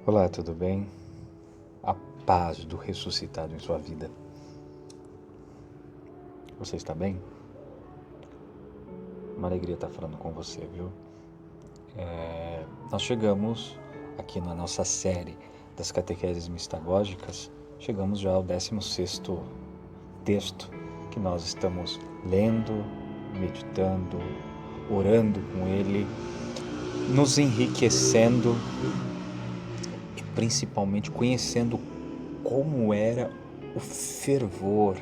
Olá, tudo bem? A paz do ressuscitado em sua vida. Você está bem? Uma alegria estar falando com você, viu? Nós chegamos aqui na nossa série das catequeses mistagógicas, chegamos já ao 16º texto que nós estamos lendo, meditando, orando com ele, nos enriquecendo e principalmente conhecendo como era o fervor,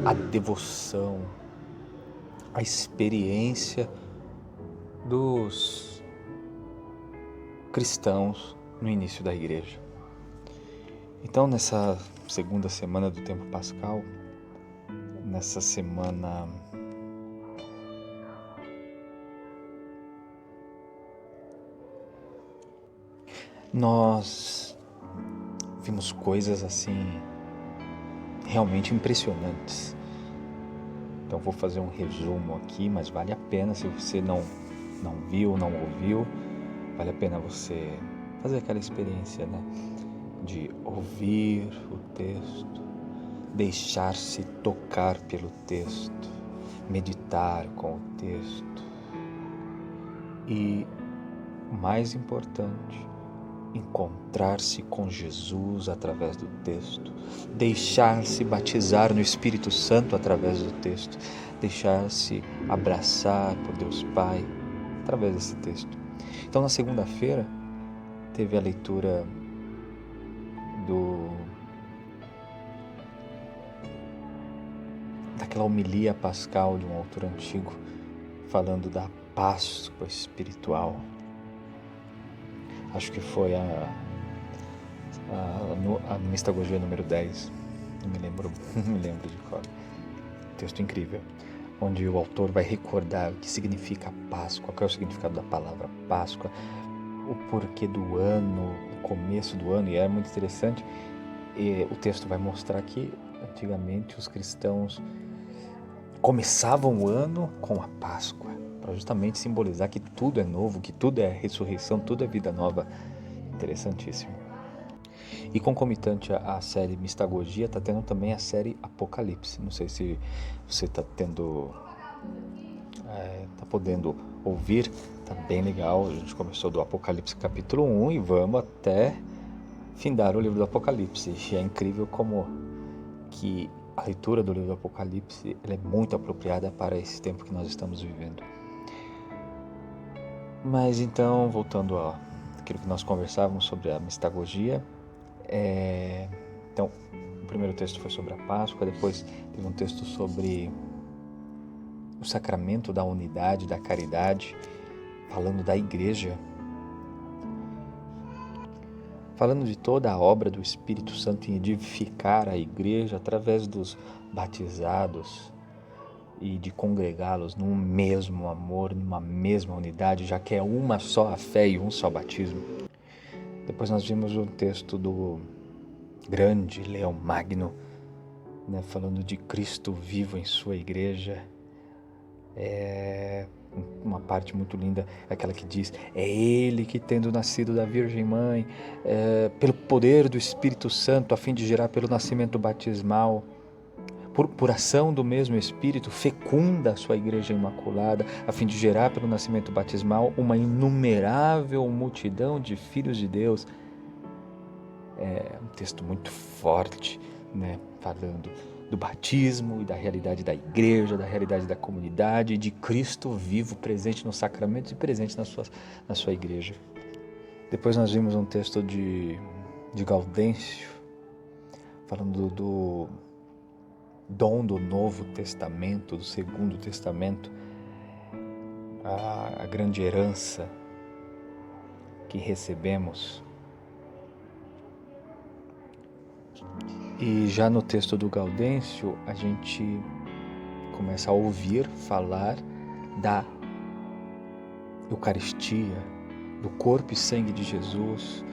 a devoção, a experiência dos cristãos no início da igreja. Então, nessa segunda semana do tempo pascal, nessa semana nós vimos coisas assim realmente impressionantes. Então vou fazer um resumo aqui, mas vale a pena, se você não viu, não ouviu, vale a pena você fazer aquela experiência, né? De ouvir o texto, deixar-se tocar pelo texto, meditar com o texto e, o mais importante, encontrar-se com Jesus através do texto, deixar-se batizar no Espírito Santo através do texto, deixar-se abraçar por Deus Pai através desse texto. Então, na segunda-feira, teve a leitura daquela homilia pascal de um autor antigo, falando da Páscoa espiritual. Acho que foi a mistagogia número 10, não me lembro de qual. Texto incrível, onde o autor vai recordar o que significa a Páscoa, qual é o significado da palavra Páscoa, o porquê do ano, o começo do ano, e é muito interessante. E o texto vai mostrar que antigamente os cristãos começavam o ano com a Páscoa, para justamente simbolizar que tudo é novo, que tudo é ressurreição, tudo é vida nova. Interessantíssimo. E concomitante à série Mistagogia, está tendo também a série Apocalipse. Não sei se você está podendo ouvir, tá bem legal. A gente começou do Apocalipse capítulo 1 e vamos até findar o livro do Apocalipse. E é incrível como que a leitura do livro do Apocalipse ela é muito apropriada para esse tempo que nós estamos vivendo. Mas então, voltando àquilo que nós conversávamos sobre a mistagogia, então, o primeiro texto foi sobre a Páscoa, depois teve um texto sobre o sacramento da unidade, da caridade, falando da igreja, falando de toda a obra do Espírito Santo em edificar a igreja através dos batizados e de congregá-los num mesmo amor, numa mesma unidade, já que é uma só a fé e um só batismo. Depois nós vimos um texto do grande Leão Magno, né, falando de Cristo vivo em sua igreja. Uma parte muito linda, aquela que diz: é Ele que, tendo nascido da Virgem Mãe, pelo poder do Espírito Santo, a fim de gerar pelo nascimento batismal, por ação do mesmo Espírito, fecunda a sua igreja imaculada, a fim de gerar pelo nascimento batismal uma inumerável multidão de filhos de Deus. É um texto muito forte, né, falando do batismo e da realidade da igreja, da realidade da comunidade, de Cristo vivo, presente nos sacramentos e presente na sua igreja. Depois nós vimos um texto de Gaudêncio, falando do dom do Novo Testamento, do Segundo Testamento, a grande herança que recebemos. E já no texto do Gaudêncio, a gente começa a ouvir falar da Eucaristia, do corpo e sangue de Jesus,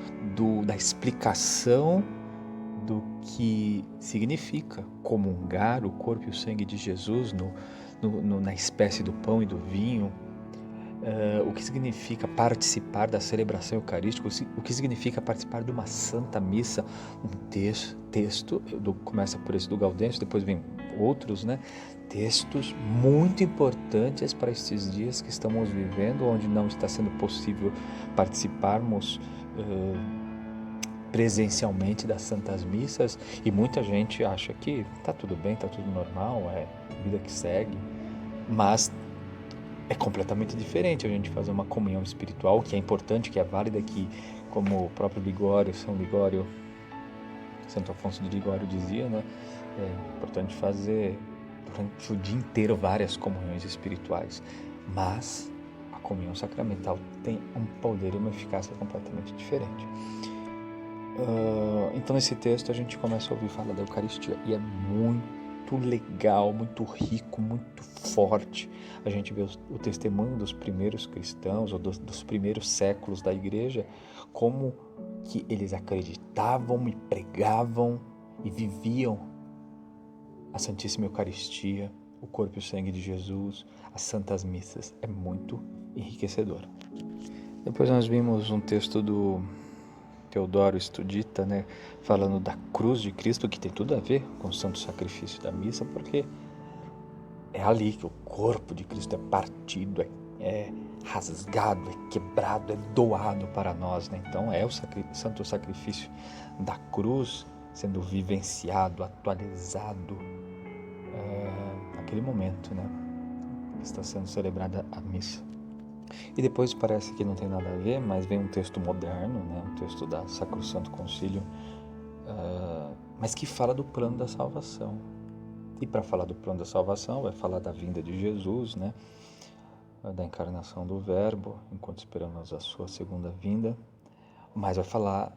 da explicação do que significa comungar o corpo e o sangue de Jesus na espécie do pão e do vinho, o que significa participar da celebração eucarística, o que significa participar de uma Santa Missa, um texto, começa por esse do Gaudêncio, depois vem outros, né? Textos muito importantes para estes dias que estamos vivendo, onde não está sendo possível participarmos presencialmente das Santas Missas, e muita gente acha que está tudo bem, está tudo normal, é a vida que segue, mas é completamente diferente a gente fazer uma comunhão espiritual, que é importante, que é válida, que, como o próprio Ligório, Santo Afonso de Ligório dizia, né, é importante fazer durante o dia inteiro várias comunhões espirituais, mas a comunhão sacramental tem um poder e uma eficácia completamente diferente. Então nesse texto a gente começa a ouvir falar da Eucaristia, e é muito legal, muito rico, muito forte. A gente vê o testemunho dos primeiros cristãos, ou dos primeiros séculos da igreja, como que eles acreditavam e pregavam e viviam a Santíssima Eucaristia, o corpo e o sangue de Jesus, as Santas Missas. É muito enriquecedor. Depois nós vimos um texto do Teodoro Estudita, né, falando da cruz de Cristo, que tem tudo a ver com o santo sacrifício da missa, porque é ali que o corpo de Cristo é partido, é rasgado, é quebrado, é doado para nós, né? Então é o santo sacrifício da cruz sendo vivenciado, atualizado naquele momento, né? Está sendo celebrada a missa. E depois parece que não tem nada a ver, mas vem um texto moderno, né? Um texto da Sacrosanto Concílio, mas que fala do plano da salvação. E para falar do plano da salvação, vai falar da vinda de Jesus, né? Da encarnação do Verbo, enquanto esperamos a sua segunda vinda, mas vai falar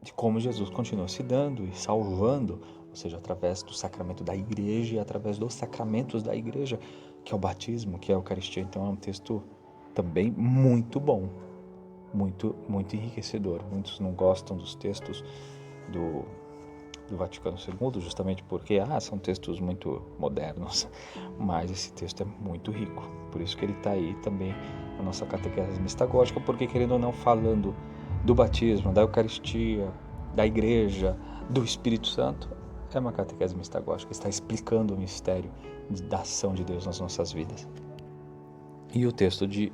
de como Jesus continua se dando e salvando, ou seja, através do sacramento da igreja e através dos sacramentos da igreja, que é o batismo, que é a Eucaristia. Então é um texto também muito bom, muito, muito enriquecedor. Muitos não gostam dos textos do Vaticano II, justamente porque são textos muito modernos, mas esse texto é muito rico, por isso que ele está aí também na nossa catequese mistagógica, porque, querendo ou não, falando do batismo, da Eucaristia, da Igreja, do Espírito Santo, é uma catequese mistagógica, está explicando o mistério da ação de Deus nas nossas vidas. E o texto de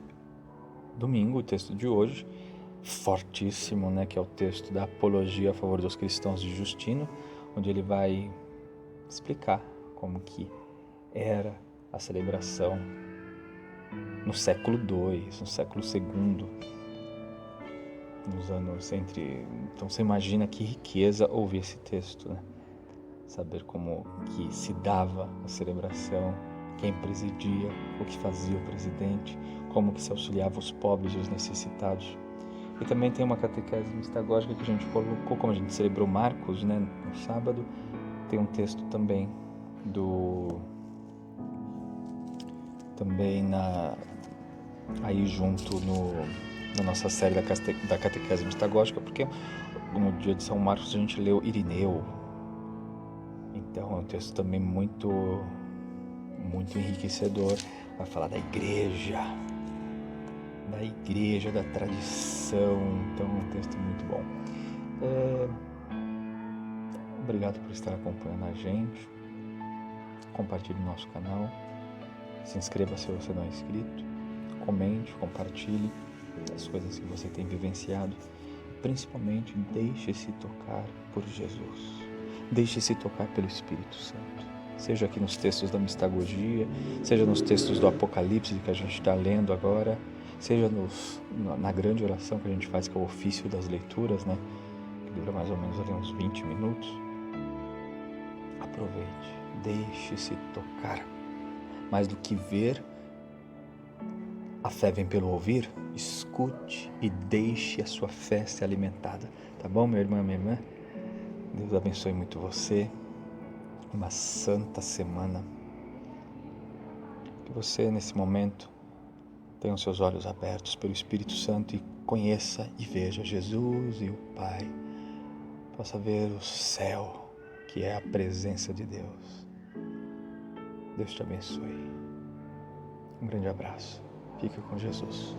domingo, o texto de hoje, fortíssimo, né, que é o texto da Apologia a favor dos cristãos de Justino, onde ele vai explicar como que era a celebração no século II, no século II, nos anos entre... Então você imagina que riqueza ouvir esse texto, né? Saber como que se dava a celebração, quem presidia, o que fazia o presidente, como que se auxiliava os pobres e os necessitados. E também tem uma catequese mistagógica que a gente colocou, como a gente celebrou Marcos, né, no sábado, tem um texto também aí junto na nossa série da catequese mistagógica, porque no dia de São Marcos a gente leu Irineu. Então é um texto também muito, muito enriquecedor. Vai falar da igreja, da tradição. Então é um texto muito bom. Obrigado por estar acompanhando a gente. Compartilhe o nosso canal. Se inscreva se você não é inscrito. Comente, compartilhe as coisas que você tem vivenciado. Principalmente, deixe-se tocar por Jesus. Deixe-se tocar pelo Espírito Santo. Seja aqui nos textos da mistagogia, seja nos textos do Apocalipse que a gente está lendo agora, seja na grande oração que a gente faz, que é o ofício das leituras, né? Que dura mais ou menos ali uns 20 minutos. Aproveite, deixe-se tocar. Mais do que ver, a fé vem pelo ouvir. Escute e deixe a sua fé ser alimentada. Tá bom, meu irmão, minha irmã? Deus abençoe muito você. Uma santa semana. Que você, nesse momento, tenha os seus olhos abertos pelo Espírito Santo e conheça e veja Jesus e o Pai. Possa ver o céu, que é a presença de Deus. Deus te abençoe. Um grande abraço. Fica com Jesus.